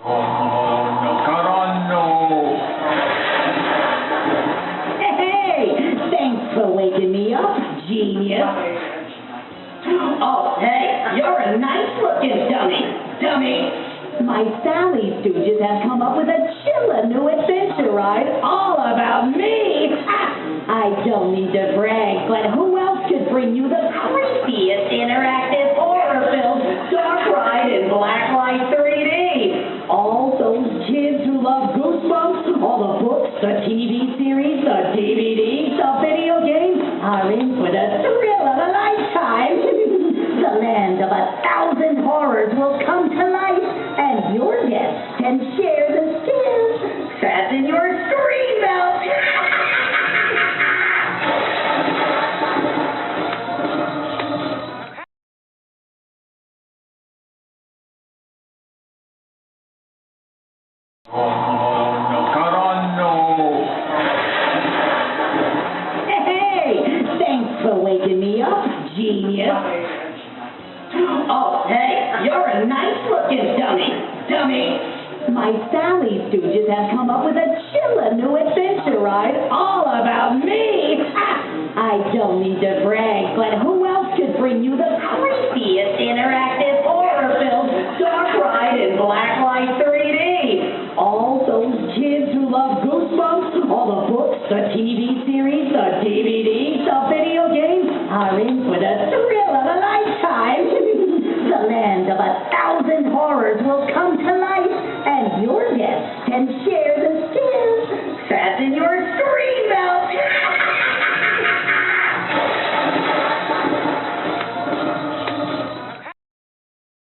Oh, no, Carano. Hey, thanks for waking me up, genius. Oh, hey, you're a nice-looking dummy. My Sally Stooges have come up with a chillin' new adventure ride all about me. I don't need to brag, but who else could bring you the creepiest interactive horror-filled dark ride in blacklight 3D? All those kids who love Goosebumps, all the books, the TV series, the DVDs, the video games are in for the thrill of a lifetime. The land of 1,000 horrors will come to life, and your guests can share the scares. Fasten your screen belt. Oh, no, Carano. Hey, thanks for waking me up, genius. Oh, hey, you're a nice-looking dummy. My Sally Stooges have come up with a chillin' new adventure ride all about me. I don't need to brag, but who else could bring you the